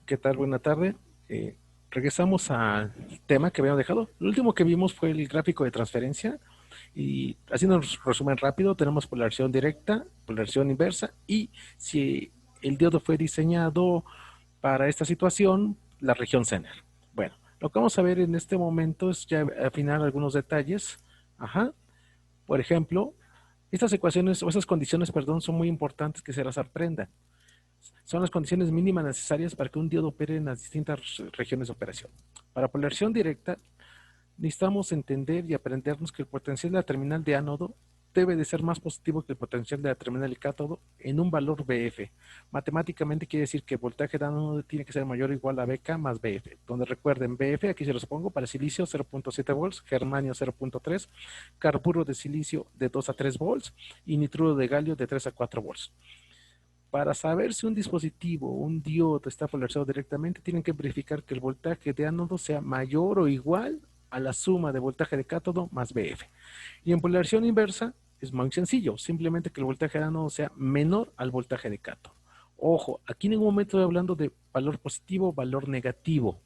¿Qué tal? Buena tarde. Eh, Regresamos al tema que habíamos dejado. Lo último que vimos fue el gráfico de transferencia y haciendo un resumen rápido, tenemos polarización directa, polarización inversa y si el diodo fue diseñado para esta situación, la región Zener. Bueno, lo que vamos a ver en este momento es ya afinar algunos detalles. Ajá. Por ejemplo, estas ecuaciones o estas condiciones, perdón, son muy importantes que se las aprendan. Son las condiciones mínimas necesarias para que un diodo opere en las distintas regiones de operación. Para polarización directa, necesitamos entender y aprendernos que el potencial de la terminal de ánodo debe de ser más positivo que el potencial de la terminal de cátodo en un valor BF. Matemáticamente quiere decir que el voltaje de ánodo tiene que ser mayor o igual a BK más BF, donde recuerden BF, aquí se los pongo, para silicio 0.7 volts, germanio 0.3, carburo de silicio de 2 a 3 volts y nitruro de galio de 3 a 4 volts. Para saber si un dispositivo, un diodo está polarizado directamente, tienen que verificar que el voltaje de ánodo sea mayor o igual a la suma de voltaje de cátodo más BF. Y en polarización inversa es muy sencillo, simplemente que el voltaje de ánodo sea menor al voltaje de cátodo. Ojo, aquí en ningún momento estoy hablando de valor positivo o valor negativo.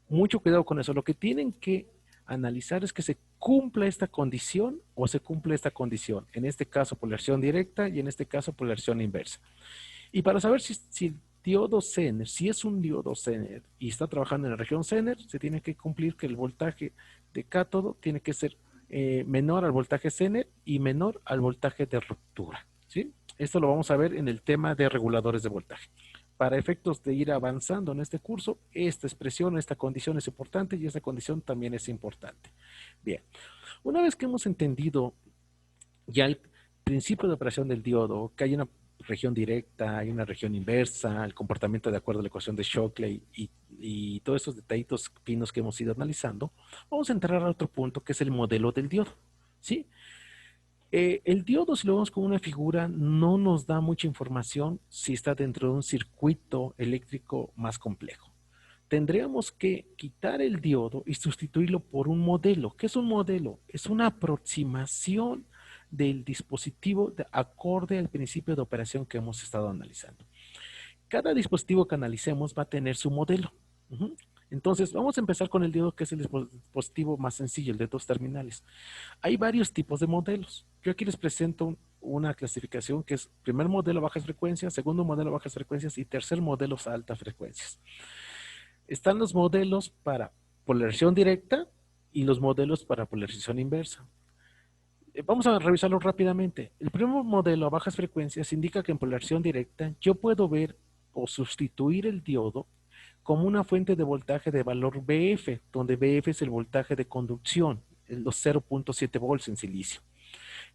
Mucho cuidado con eso. Lo que tienen que analizar es que se cumpla esta condición o se cumple esta condición. En este caso, polarización directa y en este caso, polarización inversa. Y para saber si el diodo Zener, si es un diodo Zener y está trabajando en la región Zener, se tiene que cumplir que el voltaje de cátodo tiene que ser menor al voltaje Zener y menor al voltaje de ruptura. ¿Sí? Esto lo vamos a ver en el tema de reguladores de voltaje. Para efectos de ir avanzando en este curso, esta expresión, esta condición es importante y esta condición también es importante. Bien, una vez que hemos entendido ya el principio de operación del diodo, que hay una región directa, hay una región inversa, el comportamiento de acuerdo a la ecuación de Shockley y todos esos detallitos finos que hemos ido analizando, vamos a entrar a otro punto que es el modelo del diodo. ¿Sí? El diodo, si lo vemos como una figura, no nos da mucha información si está dentro de un circuito eléctrico más complejo. Tendríamos que quitar el diodo y sustituirlo por un modelo. ¿Qué es un modelo? Es una aproximación del dispositivo de acorde al principio de operación que hemos estado analizando. Cada dispositivo que analicemos va a tener su modelo. Entonces, vamos a empezar con el diodo, que es el dispositivo más sencillo, el de dos terminales. Hay varios tipos de modelos. Yo aquí les presento una clasificación que es primer modelo bajas frecuencias, segundo modelo bajas frecuencias y tercer modelo a altas frecuencias. Están los modelos para polarización directa y los modelos para polarización inversa. Vamos a revisarlo rápidamente. El primer modelo a bajas frecuencias indica que en polarización directa yo puedo ver o sustituir el diodo como una fuente de voltaje de valor BF, donde BF es el voltaje de conducción, los 0.7 volts en silicio.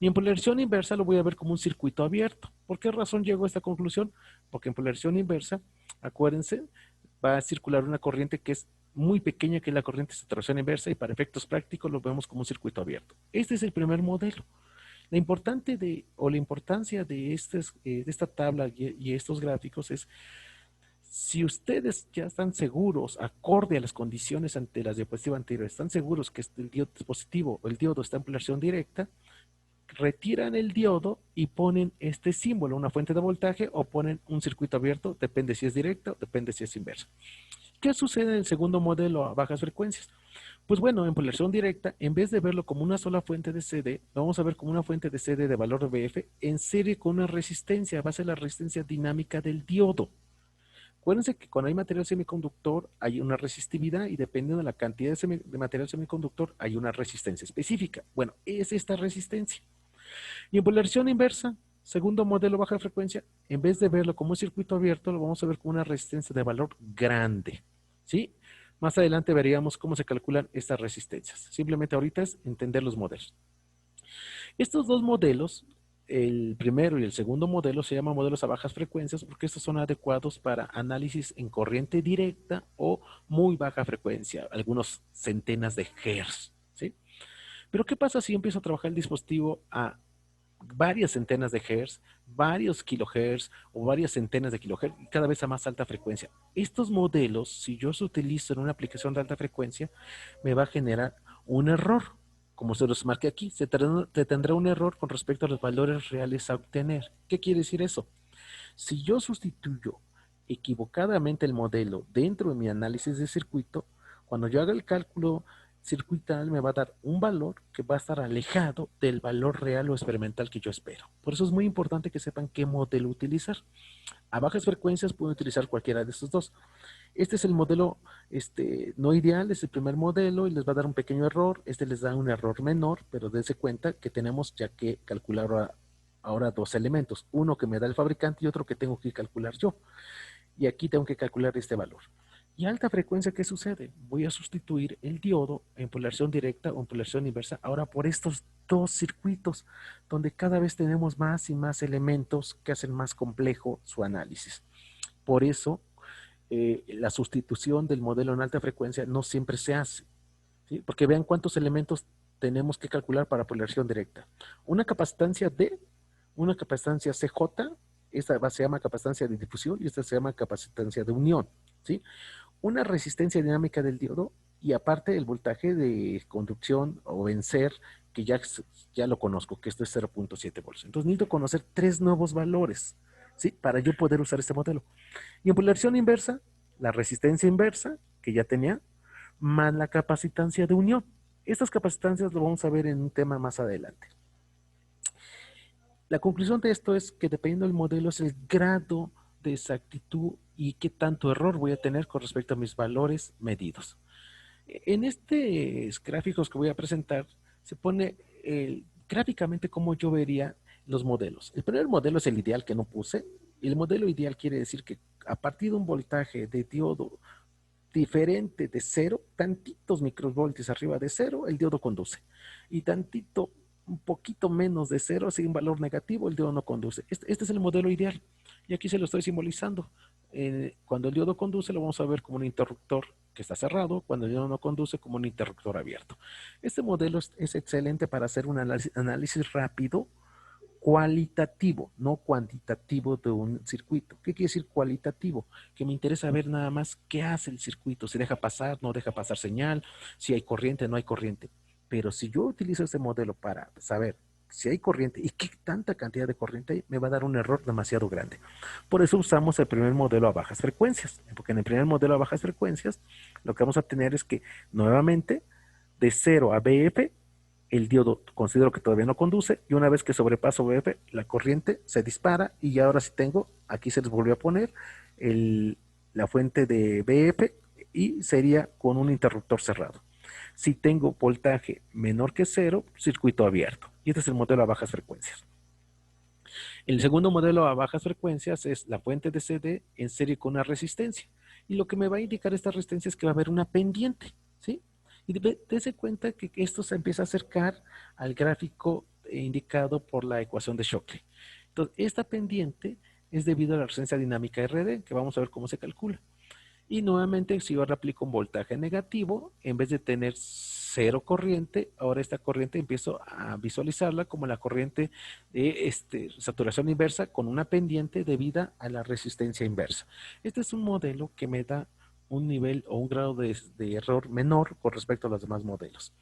Y en polarización inversa lo voy a ver como un circuito abierto. ¿Por qué razón llego a esta conclusión? Porque en polarización inversa, acuérdense, va a circular una corriente que es muy pequeña, que es la corriente de saturación inversa, y para efectos prácticos lo vemos como un circuito abierto. Este es el primer modelo. La importancia de esta tabla y estos gráficos es, si ustedes ya están seguros, acorde a las condiciones ante las diapositivas anteriores, están seguros que el dispositivo o el diodo está en polarización directa, retiran el diodo y ponen este símbolo, una fuente de voltaje, o ponen un circuito abierto, depende si es directo, depende si es inverso. ¿Qué sucede en el segundo modelo a bajas frecuencias? Pues bueno, en polarización directa, en vez de verlo como una sola fuente de CD, lo vamos a ver como una fuente de CD de valor BF en serie con una resistencia, va a ser la resistencia dinámica del diodo. Acuérdense que cuando hay material semiconductor hay una resistividad y dependiendo de la cantidad de material semiconductor hay una resistencia específica. Bueno, es esta resistencia. Y en polarización inversa, segundo modelo baja frecuencia, en vez de verlo como un circuito abierto, lo vamos a ver como una resistencia de valor grande. ¿Sí? Más adelante veríamos cómo se calculan estas resistencias. Simplemente ahorita es entender los modelos. Estos dos modelos, el primero y el segundo modelo, se llaman modelos a bajas frecuencias porque estos son adecuados para análisis en corriente directa o muy baja frecuencia, algunos centenas de hertz. ¿Sí? Pero ¿qué pasa si yo empiezo a trabajar el dispositivo a varias centenas de hertz, varios kilohertz o varias centenas de kilohertz y cada vez a más alta frecuencia? Estos modelos, si yo los utilizo en una aplicación de alta frecuencia, me va a generar un error. Como se los marque aquí, te tendrá un error con respecto a los valores reales a obtener. ¿Qué quiere decir eso? Si yo sustituyo equivocadamente el modelo dentro de mi análisis de circuito, cuando yo haga el cálculo circuital me va a dar un valor que va a estar alejado del valor real o experimental que yo espero. Por eso es muy importante que sepan qué modelo utilizar. A bajas frecuencias pueden utilizar cualquiera de estos dos. Este es el modelo no ideal, es el primer modelo y les va a dar un pequeño error. Este les da un error menor, pero dense cuenta que tenemos ya que calcular ahora dos elementos. Uno que me da el fabricante y otro que tengo que calcular yo. Y aquí tengo que calcular este valor. Y a alta frecuencia, ¿qué sucede? Voy a sustituir el diodo en polarización directa o en polarización inversa ahora por estos dos circuitos, donde cada vez tenemos más y más elementos que hacen más complejo su análisis. Por eso, la sustitución del modelo en alta frecuencia no siempre se hace, ¿sí? Porque vean cuántos elementos tenemos que calcular para polarización directa. Una capacitancia D, una capacitancia CJ, esta se llama capacitancia de difusión y esta se llama capacitancia de unión, ¿sí? Una resistencia dinámica del diodo y aparte el voltaje de conducción o vencer, que ya lo conozco, que esto es 0.7 volts. Entonces necesito conocer tres nuevos valores, ¿sí? Para yo poder usar este modelo. Y en polarización inversa, la resistencia inversa, que ya tenía, más la capacitancia de unión. Estas capacitancias lo vamos a ver en un tema más adelante. La conclusión de esto es que dependiendo del modelo es el grado de exactitud y qué tanto error voy a tener con respecto a mis valores medidos. En estos gráficos que voy a presentar se pone gráficamente cómo yo vería los modelos. El primer modelo es el ideal que no puse. El modelo ideal quiere decir que a partir de un voltaje de diodo diferente de cero, tantitos microvoltios arriba de cero, el diodo conduce. Y tantito, un poquito menos de cero, así un valor negativo, el diodo no conduce. Este es el modelo ideal. Y aquí se lo estoy simbolizando. Cuando el diodo conduce, lo vamos a ver como un interruptor que está cerrado, cuando el diodo no conduce, como un interruptor abierto. Este modelo es excelente para hacer un análisis rápido, cualitativo, no cuantitativo de un circuito. ¿Qué quiere decir cualitativo? Que me interesa ver nada más qué hace el circuito, si deja pasar, no deja pasar señal, si hay corriente, no hay corriente. Pero si yo utilizo este modelo para saber si hay corriente y qué tanta cantidad de corriente hay, me va a dar un error demasiado grande. Por eso usamos el primer modelo a bajas frecuencias, porque en el primer modelo a bajas frecuencias lo que vamos a tener es que nuevamente de 0 a BF el diodo considero que todavía no conduce y una vez que sobrepaso BF, la corriente se dispara y ya ahora sí tengo, aquí se les volvió a poner la fuente de BF y sería con un interruptor cerrado. Si tengo voltaje menor que cero, circuito abierto. Y este es el modelo a bajas frecuencias. El segundo modelo a bajas frecuencias es la fuente de CD en serie con una resistencia. Y lo que me va a indicar esta resistencia es que va a haber una pendiente, ¿sí? Y dése cuenta que esto se empieza a acercar al gráfico indicado por la ecuación de Shockley. Entonces, esta pendiente es debido a la resistencia dinámica RD, que vamos a ver cómo se calcula. Y nuevamente, si yo ahora aplico un voltaje negativo, en vez de tener cero corriente, ahora esta corriente empiezo a visualizarla como la corriente de saturación inversa con una pendiente debida a la resistencia inversa. Este es un modelo que me da un nivel o un grado de error menor con respecto a los demás modelos.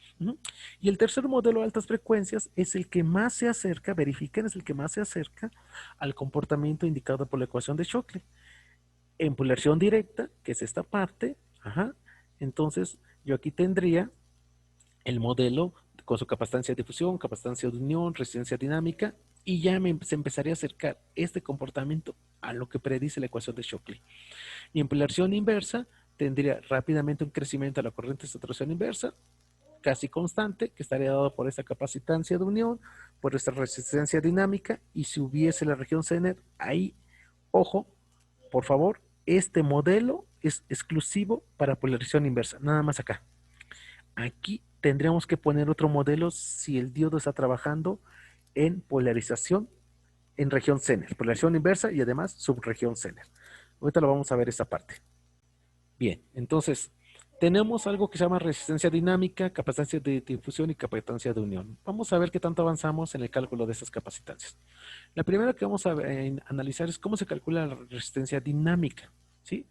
Y el tercer modelo de altas frecuencias es el que más se acerca, verifiquen, es el que más se acerca al comportamiento indicado por la ecuación de Shockley. En polarización directa, que es esta parte, entonces yo aquí tendría el modelo con su capacitancia de difusión, capacitancia de unión, resistencia dinámica, y ya se empezaría a acercar este comportamiento a lo que predice la ecuación de Shockley. Y en polarización inversa tendría rápidamente un crecimiento de la corriente de saturación inversa, casi constante, que estaría dado por esta capacitancia de unión, por esta resistencia dinámica, y si hubiese la región Zener, ahí, ojo, por favor, este modelo es exclusivo para polarización inversa, nada más acá. Aquí tendríamos que poner otro modelo si el diodo está trabajando en polarización en región Zener, polarización inversa y además subregión Zener. Ahorita lo vamos a ver esta parte. Bien, entonces tenemos algo que se llama resistencia dinámica, capacitancia de difusión y capacitancia de unión. Vamos a ver qué tanto avanzamos en el cálculo de estas capacitancias. La primera que vamos a analizar es cómo se calcula la resistencia dinámica, ¿sí?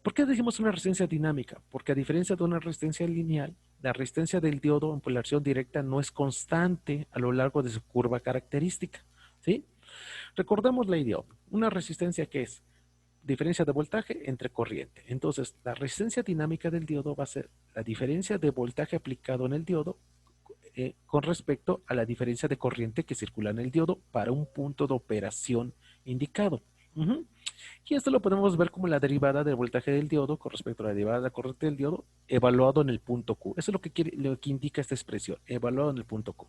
¿Por qué decimos una resistencia dinámica? Porque a diferencia de una resistencia lineal, la resistencia del diodo en polarización directa no es constante a lo largo de su curva característica, ¿sí? Recordemos la idea, una resistencia que es diferencia de voltaje entre corriente. Entonces, la resistencia dinámica del diodo va a ser la diferencia de voltaje aplicado en el diodo con respecto a la diferencia de corriente que circula en el diodo para un punto de operación indicado. Uh-huh. Y esto lo podemos ver como la derivada del voltaje del diodo con respecto a la derivada de la corriente del diodo evaluado en el punto Q. Eso es lo que indica esta expresión, evaluado en el punto Q.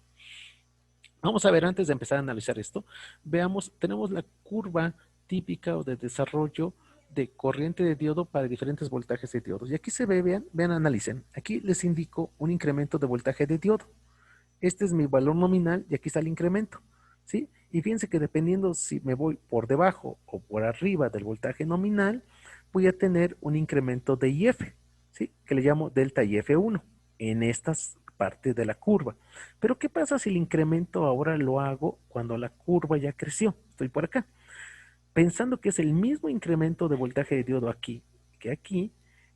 Vamos a ver, antes de empezar a analizar esto, veamos, tenemos la curva típica o de desarrollo de corriente de diodo para diferentes voltajes de diodos. Y aquí se ve, vean, analicen. Aquí les indico un incremento de voltaje de diodo. Este es mi valor nominal y aquí está el incremento, ¿sí? Y fíjense que dependiendo si me voy por debajo o por arriba del voltaje nominal, voy a tener un incremento de IF, ¿sí? Que le llamo delta IF1 en estas partes de la curva. Pero ¿qué pasa si el incremento ahora lo hago cuando la curva ya creció? Estoy por acá. Pensando que es el mismo incremento de voltaje de diodo aquí que aquí,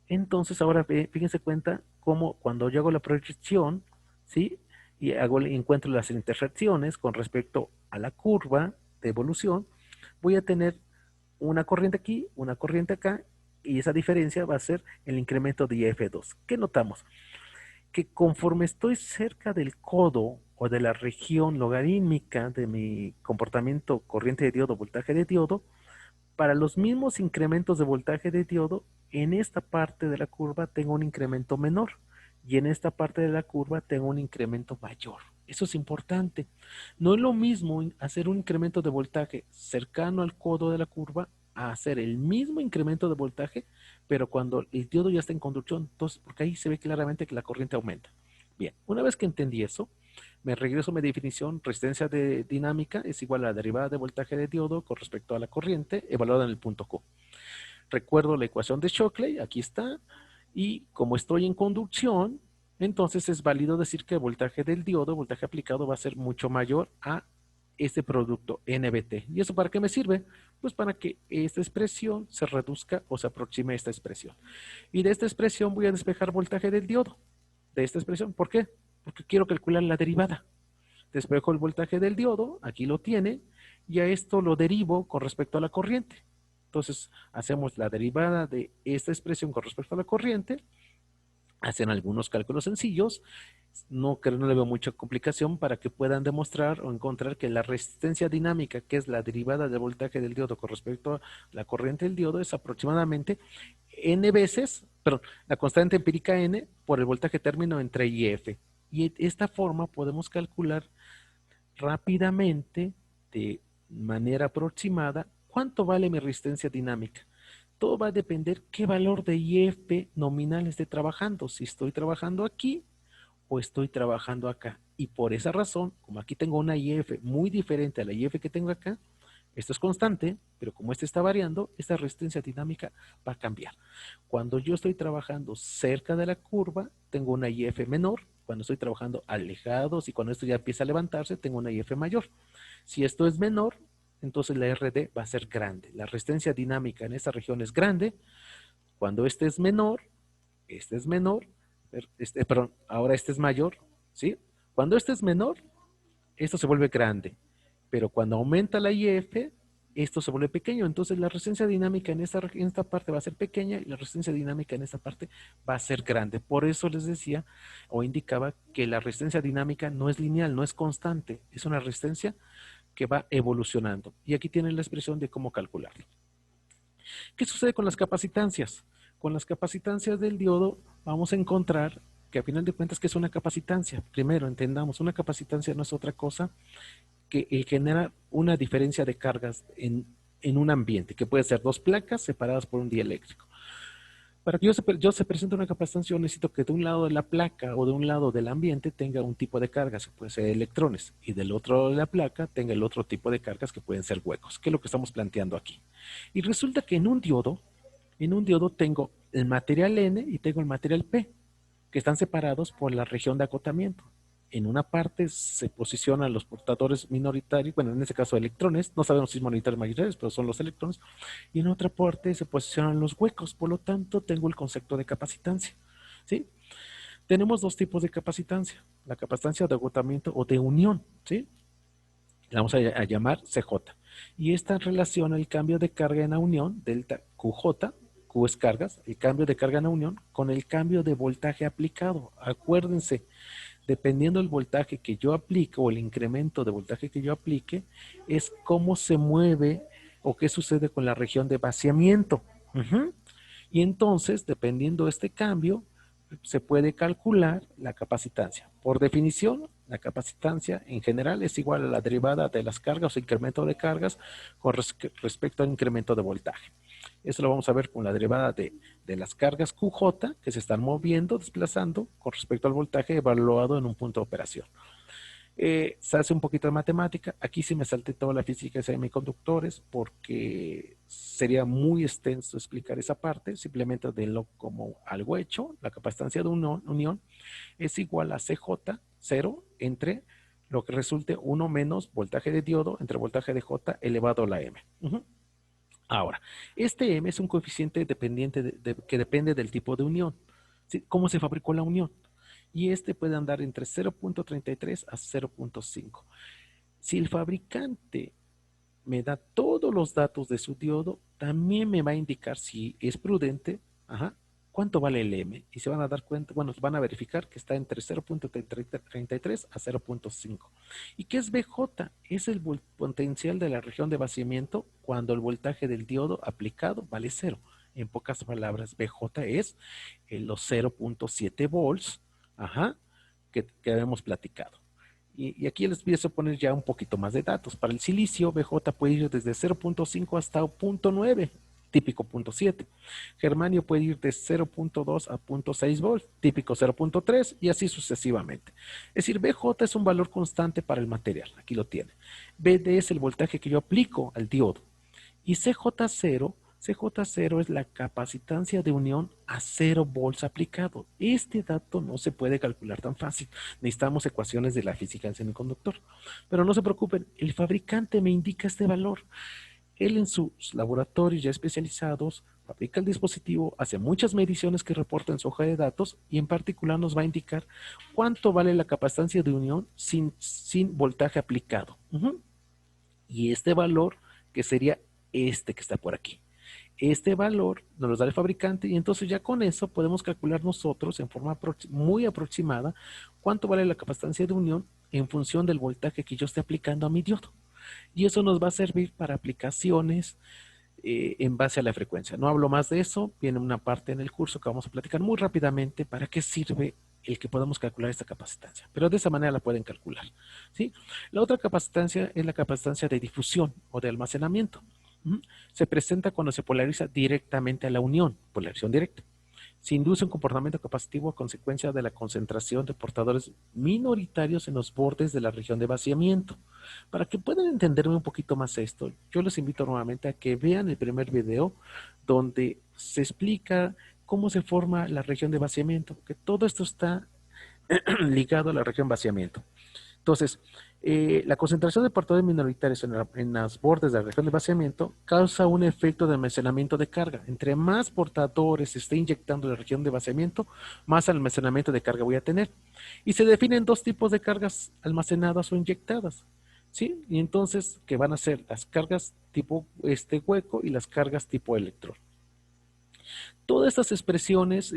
entonces ahora fíjense cuenta cómo cuando yo hago la proyección, ¿sí? Y encuentro las intersecciones con respecto a la curva de evolución, voy a tener una corriente aquí, una corriente acá, y esa diferencia va a ser el incremento de IF2. ¿Qué notamos? Que conforme estoy cerca del codo o de la región logarítmica de mi comportamiento corriente de diodo, voltaje de diodo, para los mismos incrementos de voltaje de diodo, en esta parte de la curva tengo un incremento menor y en esta parte de la curva tengo un incremento mayor. Eso es importante. No es lo mismo hacer un incremento de voltaje cercano al codo de la curva a hacer el mismo incremento de voltaje, pero cuando el diodo ya está en conducción, entonces, porque ahí se ve claramente que la corriente aumenta. Bien, una vez que entendí eso, me regreso a mi definición, resistencia de dinámica es igual a la derivada de voltaje de diodo con respecto a la corriente evaluada en el punto Q. Recuerdo la ecuación de Shockley, aquí está, y como estoy en conducción, entonces es válido decir que el voltaje del diodo, voltaje aplicado, va a ser mucho mayor a este producto NBT. ¿Y eso para qué me sirve? Pues para que esta expresión se reduzca o se aproxime a esta expresión. Y de esta expresión voy a despejar voltaje del diodo. De esta expresión, ¿por qué? Porque quiero calcular la derivada. Despejo el voltaje del diodo, aquí lo tiene, y a esto lo derivo con respecto a la corriente. Entonces, hacemos la derivada de esta expresión con respecto a la corriente, hacen algunos cálculos sencillos, no le veo mucha complicación para que puedan demostrar o encontrar que la resistencia dinámica, que es la derivada del voltaje del diodo con respecto a la corriente del diodo, es aproximadamente n veces, perdón, la constante empírica n por el voltaje término entre I y F. Y de esta forma podemos calcular rápidamente, de manera aproximada, cuánto vale mi resistencia dinámica. Todo va a depender qué valor de IF nominal esté trabajando, si estoy trabajando aquí o estoy trabajando acá. Y por esa razón, como aquí tengo una IF muy diferente a la IF que tengo acá, esto es constante, pero como este está variando, esta resistencia dinámica va a cambiar. Cuando yo estoy trabajando cerca de la curva, tengo una IF menor. Cuando estoy trabajando alejados y cuando esto ya empieza a levantarse, tengo una IF mayor. Si esto es menor, entonces la RD va a ser grande. La resistencia dinámica en esta región es grande. Cuando este es menor, perdón, ahora este es mayor, ¿sí? Cuando este es menor, esto se vuelve grande. Pero cuando aumenta la IF, esto se vuelve pequeño. Entonces la resistencia dinámica en esta parte va a ser pequeña y la resistencia dinámica en esta parte va a ser grande. Por eso les decía o indicaba que la resistencia dinámica no es lineal, no es constante. Es una resistencia que va evolucionando. Y aquí tienen la expresión de cómo calcularlo. ¿Qué sucede con las capacitancias? Con las capacitancias del diodo vamos a encontrar que a final de cuentas, ¿qué es una capacitancia? Primero, entendamos, una capacitancia no es otra cosa que genera una diferencia de cargas en un ambiente, que puede ser dos placas separadas por un dieléctrico. Para que yo se presente una capacitancia, yo necesito que de un lado de la placa o de un lado del ambiente tenga un tipo de cargas, que puede ser electrones, y del otro lado de la placa tenga el otro tipo de cargas que pueden ser huecos, que es lo que estamos planteando aquí. Y resulta que en un diodo tengo el material N y tengo el material P, que están separados por la región de acotamiento. En una parte se posicionan los portadores minoritarios, bueno, en este caso electrones, no sabemos si son minoritarios o mayoritarios, pero son los electrones, y en otra parte se posicionan los huecos, por lo tanto tengo el concepto de capacitancia, ¿sí? Tenemos dos tipos de capacitancia, la capacitancia de agotamiento o de unión, ¿sí? La vamos a llamar CJ. Y esta relaciona el cambio de carga en la unión, delta QJ, Q es cargas, el cambio de carga en la unión, con el cambio de voltaje aplicado. Acuérdense, dependiendo del voltaje que yo aplique o el incremento de voltaje que yo aplique, es cómo se mueve o qué sucede con la región de vaciamiento. Y entonces, dependiendo de este cambio, se puede calcular la capacitancia. Por definición, la capacitancia en general es igual a la derivada de las cargas o incremento de cargas con respecto al incremento de voltaje. Eso lo vamos a ver con la derivada de las cargas QJ que se están moviendo, desplazando con respecto al voltaje evaluado en un punto de operación. Se hace un poquito de matemática. Aquí sí me salté toda la física de semiconductores porque sería muy extenso explicar esa parte. Simplemente denlo como algo hecho. La capacitancia de unión es igual a CJ, 0, entre lo que resulte 1 menos voltaje de diodo entre voltaje de J elevado a la M. Ahora, este M es un coeficiente dependiente que depende del tipo de unión. ¿Sí? ¿Cómo se fabricó la unión? Y este puede andar entre 0.33 a 0.5. Si el fabricante me da todos los datos de su diodo, también me va a indicar si es prudente, cuánto vale el M. Y se van a dar cuenta, bueno, van a verificar que está entre 0.33 a 0.5. ¿Y qué es BJ? Es el potencial de la región de vaciamiento cuando el voltaje del diodo aplicado vale 0. En pocas palabras, BJ es los 0.7 volts que habíamos platicado. Y aquí les voy a poner ya un poquito más de datos. Para el silicio, BJ puede ir desde 0.5 hasta 0.9, típico 0.7. Germanio puede ir de 0.2 a 0.6 volts, típico 0.3, y así sucesivamente. Es decir, BJ es un valor constante para el material. Aquí lo tiene. BD es el voltaje que yo aplico al diodo. Y CJ0 es la capacitancia de unión a 0 volts aplicado. Este dato no se puede calcular tan fácil. Necesitamos ecuaciones de la física del semiconductor. Pero no se preocupen, el fabricante me indica este valor. Él en sus laboratorios ya especializados fabrica el dispositivo, hace muchas mediciones que reporta en su hoja de datos y en particular nos va a indicar cuánto vale la capacitancia de unión sin voltaje aplicado. Y este valor, que sería este que está por aquí. Este valor nos lo da el fabricante y entonces ya con eso podemos calcular nosotros en forma muy aproximada cuánto vale la capacitancia de unión en función del voltaje que yo esté aplicando a mi diodo. Y eso nos va a servir para aplicaciones en base a la frecuencia. No hablo más de eso, viene una parte en el curso que vamos a platicar muy rápidamente para qué sirve el que podamos calcular esta capacitancia. Pero de esa manera la pueden calcular. ¿Sí? La otra capacitancia es la capacitancia de difusión o de almacenamiento. Se presenta cuando se polariza directamente a la unión, polarización directa. Se induce un comportamiento capacitivo a consecuencia de la concentración de portadores minoritarios en los bordes de la región de vaciamiento. Para que puedan entenderme un poquito más esto, yo les invito nuevamente a que vean el primer video donde se explica cómo se forma la región de vaciamiento, que todo esto está ligado a la región de vaciamiento. Entonces, la concentración de portadores minoritarios en los bordes de la región de vaciamiento causa un efecto de almacenamiento de carga. Entre más portadores se esté inyectando en la región de vaciamiento, más almacenamiento de carga voy a tener. Y se definen dos tipos de cargas almacenadas o inyectadas. ¿Sí? Y entonces, ¿qué van a ser? Las cargas tipo hueco y las cargas tipo electrón. Todas estas expresiones,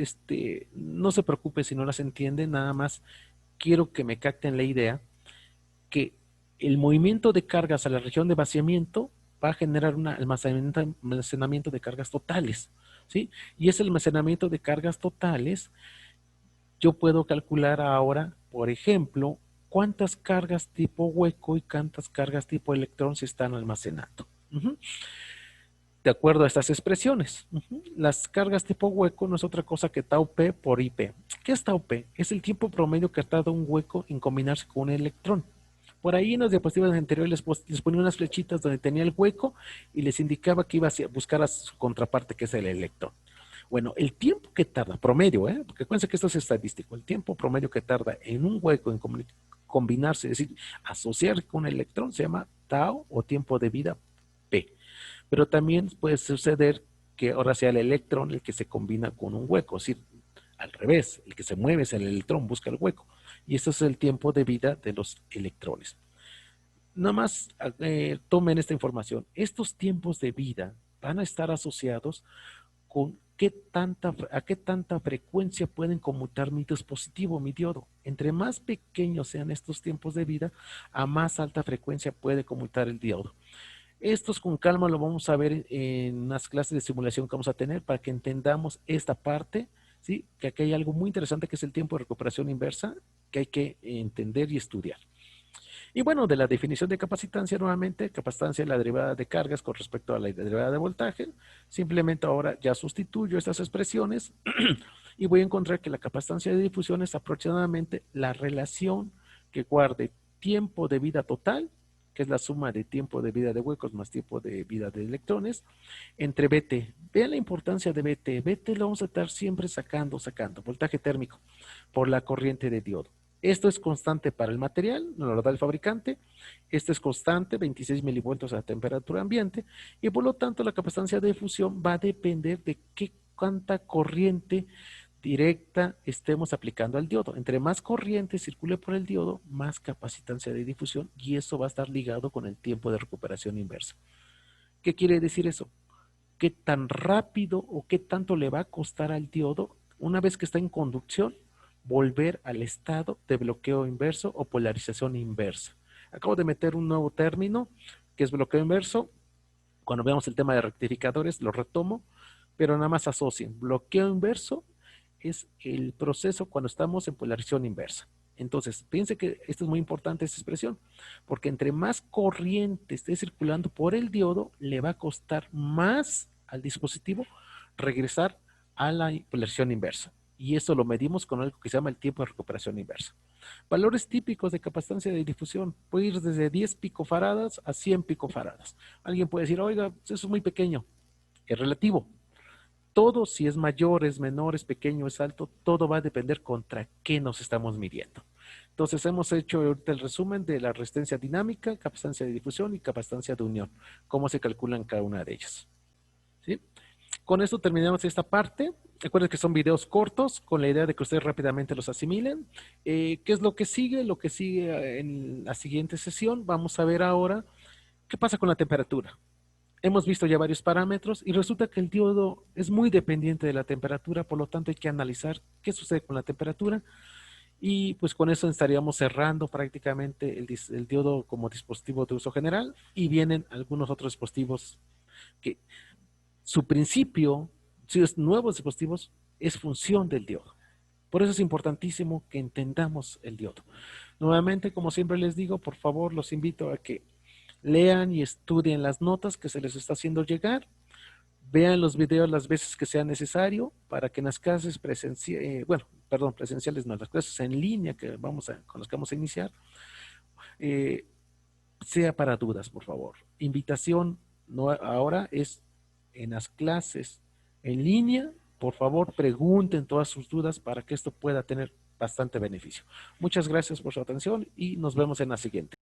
no se preocupe si no las entienden, nada más quiero que me capten la idea que el movimiento de cargas a la región de vaciamiento va a generar un almacenamiento de cargas totales, ¿sí? Y ese almacenamiento de cargas totales, yo puedo calcular ahora, por ejemplo, cuántas cargas tipo hueco y cuántas cargas tipo electrón se están almacenando. De acuerdo a estas expresiones. Las cargas tipo hueco no es otra cosa que tau P por IP. ¿Qué es tau P? Es el tiempo promedio que tarda un hueco en combinarse con un electrón. Por ahí en las diapositivas anteriores les ponía unas flechitas donde tenía el hueco y les indicaba que iba a buscar a su contraparte, que es el electrón. Bueno, el tiempo que tarda, promedio, porque acuérdense que esto es estadístico, el tiempo promedio que tarda en un hueco en combinarse, es decir, asociar con un electrón, se llama tau o tiempo de vida P. Pero también puede suceder que ahora sea el electrón el que se combina con un hueco, es decir, al revés, el que se mueve es el electrón, busca el hueco. Y eso es el tiempo de vida de los electrones. Nada más tomen esta información. Estos tiempos de vida van a estar asociados con a qué tanta frecuencia pueden conmutar mi dispositivo, mi diodo. Entre más pequeños sean estos tiempos de vida, a más alta frecuencia puede conmutar el diodo. Estos con calma lo vamos a ver en unas clases de simulación que vamos a tener para que entendamos esta parte, ¿sí? Que aquí hay algo muy interesante que es el tiempo de recuperación inversa que hay que entender y estudiar. Y bueno, de la definición de capacitancia, nuevamente, capacitancia es la derivada de cargas con respecto a la derivada de voltaje. Simplemente ahora ya sustituyo estas expresiones y voy a encontrar que la capacitancia de difusión es aproximadamente la relación que guarde tiempo de vida total, que es la suma de tiempo de vida de huecos más tiempo de vida de electrones, entre BT. Vean la importancia de BT. BT lo vamos a estar siempre sacando, voltaje térmico, por la corriente de diodo. Esto es constante para el material, nos lo da el fabricante. Esto es constante, 26 milivoltios a temperatura ambiente. Y por lo tanto, la capacitancia de difusión va a depender de cuánta corriente directa estemos aplicando al diodo. Entre más corriente circule por el diodo, más capacitancia de difusión. Y eso va a estar ligado con el tiempo de recuperación inversa. ¿Qué quiere decir eso? ¿Qué tan rápido o qué tanto le va a costar al diodo una vez que está en conducción volver al estado de bloqueo inverso o polarización inversa? Acabo de meter un nuevo término que es bloqueo inverso. Cuando veamos el tema de rectificadores lo retomo, pero nada más asocien. Bloqueo inverso es el proceso cuando estamos en polarización inversa. Entonces, piense que esto es muy importante, esta expresión, porque entre más corriente esté circulando por el diodo, le va a costar más al dispositivo regresar a la polarización inversa. Y eso lo medimos con algo que se llama el tiempo de recuperación inversa. Valores típicos de capacitancia de difusión. Puede ir desde 10 picofaradas a 100 picofaradas. Alguien puede decir, oiga, eso es muy pequeño. Es relativo. Todo, si es mayor, es menor, es pequeño, es alto, todo va a depender contra qué nos estamos midiendo. Entonces hemos hecho ahorita el resumen de la resistencia dinámica, capacitancia de difusión y capacitancia de unión, cómo se calculan cada una de ellas. ¿Sí? Con esto terminamos esta parte. Recuerden que son videos cortos con la idea de que ustedes rápidamente los asimilen. ¿Qué es lo que sigue? Lo que sigue en la siguiente sesión, vamos a ver ahora qué pasa con la temperatura. Hemos visto ya varios parámetros y resulta que el diodo es muy dependiente de la temperatura, por lo tanto hay que analizar qué sucede con la temperatura y pues con eso estaríamos cerrando prácticamente el diodo como dispositivo de uso general y vienen algunos otros dispositivos que su principio, si es nuevos dispositivos, es función del diodo. Por eso es importantísimo que entendamos el diodo. Nuevamente, como siempre les digo, por favor los invito a que lean y estudien las notas que se les está haciendo llegar, vean los videos las veces que sea necesario para que en las clases presenciales, presenciales no, las clases en línea con las que vamos a iniciar, eh, sea para dudas, por favor. Invitación no, ahora es en las clases en línea, por favor pregunten todas sus dudas para que esto pueda tener bastante beneficio. Muchas gracias por su atención y nos vemos en la siguiente.